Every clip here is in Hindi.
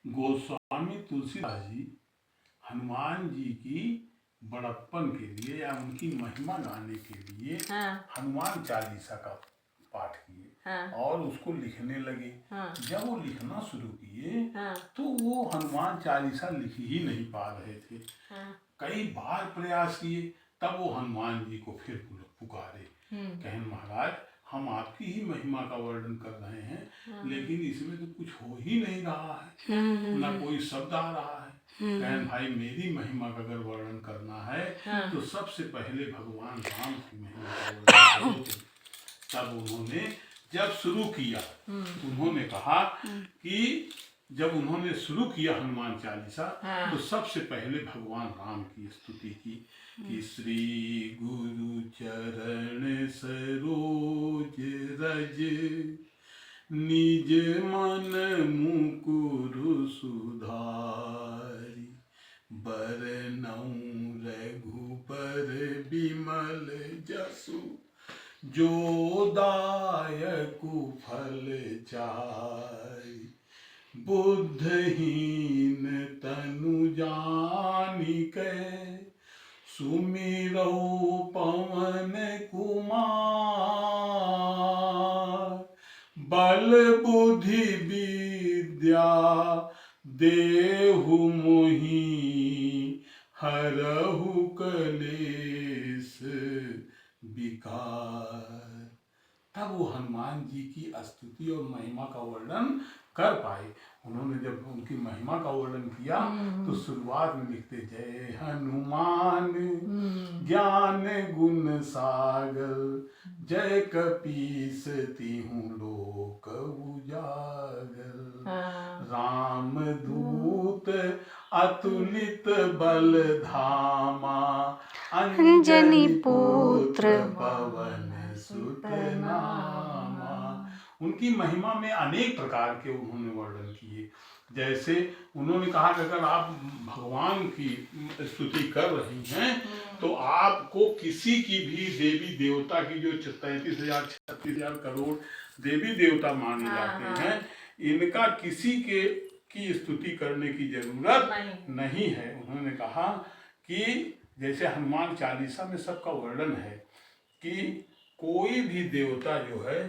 गोस्वामी तुलसीदास जी हनुमान जी की बड़प्पन के लिए या उनकी महिमा गाने के लिए हनुमान चालीसा का पाठ किए और उसको लिखने लगे। जब वो लिखना शुरू किए तो वो हनुमान चालीसा लिख ही नहीं पा रहे थे। कई बार प्रयास किए, तब वो हनुमान जी को फिर पुकारे, कहें महाराज हम आपकी ही महिमा का वर्णन कर रहे हैं, लेकिन इसमें तो कुछ हो ही नहीं रहा है, ना कोई शब्द आ रहा है। कहें भाई मेरी महिमा का अगर वर्णन करना है तो सबसे पहले भगवान राम की महिमा का वर्णन करो। तब उन्होंने जब शुरू किया, उन्होंने कहा कि जब उन्होंने शुरू किया हनुमान चालीसा तो सबसे पहले भगवान राम की स्तुति की कि श्री गुरु चरण सरोज रज निज मन मुकुर सुधारी बरनउँ रघुबर बिमल जसु जो दायकु फल चारि बुद्धहीन तनु जानिकै सुमिरौ पवन कुमार बल बुद्धि विद्या देहु मोहि हरहु कलेश विकार। तब वो हनुमान जी की स्तुति और महिमा का वर्णन कर पाए। उन्होंने जब उनकी महिमा का वर्णन किया तो शुरुआत में लिखते जय हनुमान ज्ञान गुण सागर जय कपीस तिहु लोक उजागर राम दूत अतुलित बल धामा अंजनी पुत्र पवन सुत नामा। उनकी महिमा में अनेक प्रकार के उन्होंने वर्णन किए। जैसे उन्होंने कहा कि अगर आप भगवान की स्तुति कर रही हैं तो आपको किसी की भी देवी देवता की जो 33,000 36,000 करोड़ देवी देवता माने जाते हैं, इनका किसी के की स्तुति करने की जरूरत नहीं है। उन्होंने कहा कि जैसे हनुमान चालीसा में सबका वर्णन है कि कोई भी देवता जो है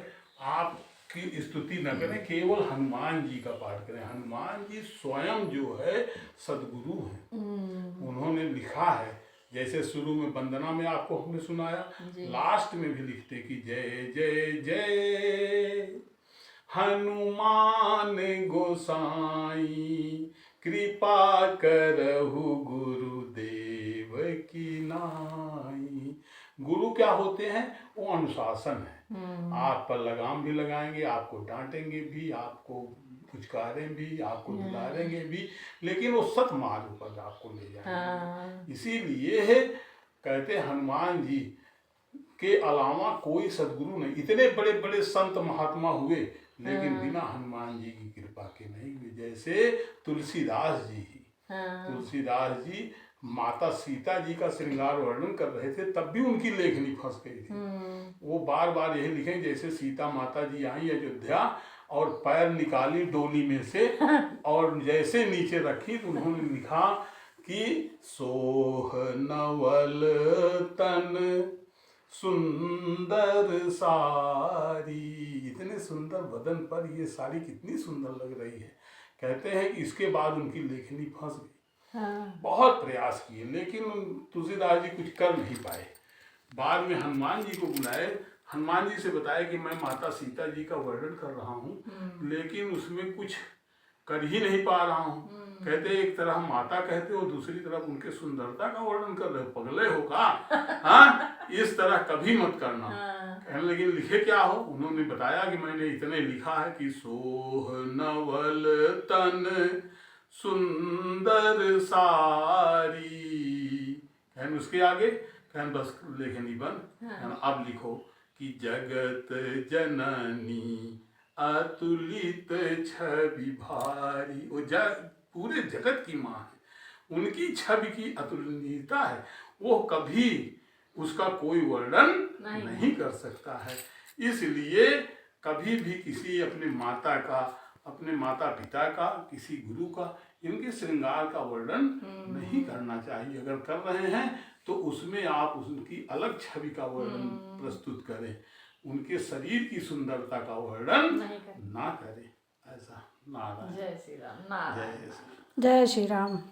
आपकी स्तुति न करें, केवल हनुमान जी का पाठ करें। हनुमान जी स्वयं जो है सदगुरु हैं। उन्होंने लिखा है, जैसे शुरू में वंदना में आपको हमने सुनाया, लास्ट में भी लिखते कि जय जय जय हनुमान गोसाई कृपा करहु गुरुदेव की नाई। गुरु क्या होते हैं? वो अनुशासन है। आप पर लगाम भी लगाएंगे, आपको डांटेंगे भी, आपको पुचकारें भी, आपको दुलारेंगे भी, लेकिन वो सत मार्ग पर आपको ले जाएंगे। इसीलिए कहते हनुमान जी के अलावा कोई सदगुरु नहीं। इतने बड़े बड़े संत महात्मा हुए लेकिन बिना हनुमान जी की कृपा के नहीं हुए। जैसे तुलसीदास जी ही, तुलसीदास जी माता सीता जी का श्रृंगार वर्णन कर रहे थे, तब भी उनकी लेखनी फंस गई थी। वो बार बार यही लिखें, जैसे सीता माता जी आई अयोध्या और पैर निकाली डोली में से और जैसे नीचे रखी तो उन्होंने लिखा कि सोह नवल तन सुंदर सारी। इतने सुंदर बदन पर ये साड़ी कितनी सुंदर लग रही है। कहते हैं कि इसके बाद उनकी लेखनी फंस गई। बहुत प्रयास किए लेकिन तुलसीदास जी कुछ कर नहीं पाए। बाद में हनुमान जी को बुलाए, हनुमान जी से बताया कि मैं माता सीता जी का वर्णन कर रहा हूँ लेकिन उसमें कुछ कर ही नहीं पा रहा हूँ। कहते एक तरह माता कहते हो, दूसरी तरफ उनके सुंदरता का वर्णन कर रहे हो, पगले हो का? हाँ, इस तरह कभी मत करना। कहने लगे लिखे क्या हो? उन्होंने बताया कि मैंने इतने लिखा है कि सोह नवल तन सुंदर सारी। कहने उसके आगे कहने बस लेखनी बंद। अब लिखो कि जगत जननी अतुलित छवि भारी। वो पूरे जगत की माँ है, उनकी छवि की अतुलनीयता है, वो कभी उसका कोई वर्णन नहीं कर सकता है। इसलिए कभी भी किसी अपने माता का अपने माता पिता का, किसी गुरु का, इनके श्रृंगार का वर्णन नहीं करना चाहिए। अगर कर रहे हैं तो उसमें आप उनकी अलग छवि का वर्णन प्रस्तुत करें, उनके शरीर की सुंदरता का वर्णन ना करें। ऐसा। नारायण। जय श्री राम। नारायण। जय श्री जय श्री राम।